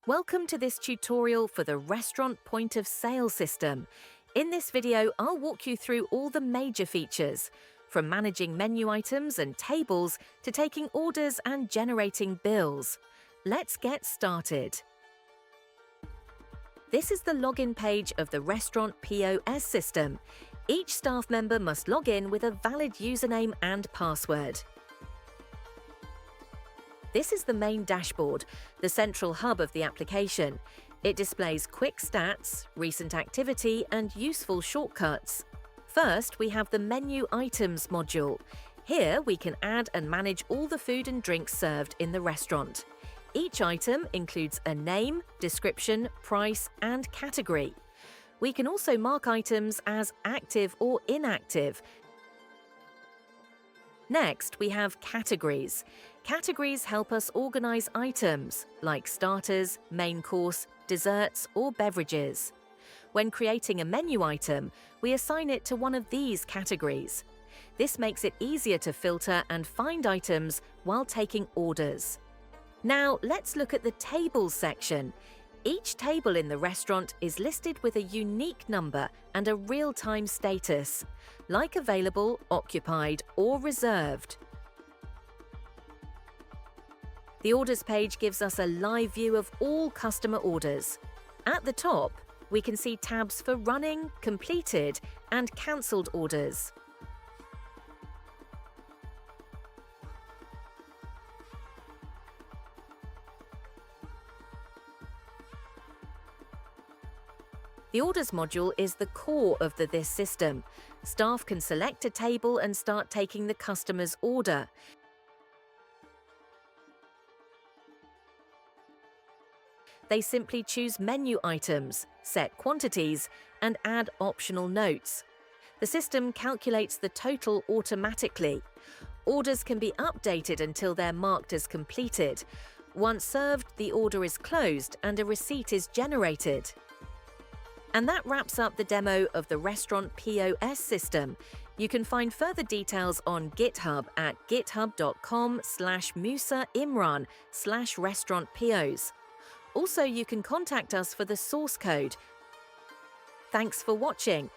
Welcome to this tutorial for the restaurant point of sale system. In this video, I'll walk you through all the major features, from managing menu items and tables to taking orders and generating bills. Let's get started. This is the login page of the restaurant POS system. Each staff member must log in with a valid username and password. This is the main dashboard, the central hub of the application. It displays quick stats, recent activity, and useful shortcuts. First, we have the Menu Items module. Here, we can add and manage all the food and drinks served in the restaurant. Each item includes a name, description, price, and category. We can also mark items as active or inactive. Next, we have categories. Categories help us organize items, like starters, main course, desserts, or beverages. When creating a menu item, we assign it to one of these categories. This makes it easier to filter and find items while taking orders. Now, let's look at the tables section. Each table in the restaurant is listed with a unique number and a real-time status, like available, occupied, or reserved. The orders page gives us a live view of all customer orders. At the top, we can see tabs for running, completed, and cancelled orders. The Orders module is the core of this system. Staff can select a table and start taking the customer's order. They simply choose menu items, set quantities, and add optional notes. The system calculates the total automatically. Orders can be updated until they're marked as completed. Once served, the order is closed and a receipt is generated. And that wraps up the demo of the restaurant POS system. You can find further details on GitHub at github.com/musaimran/restaurantpos. Also, you can contact us for the source code. Thanks for watching.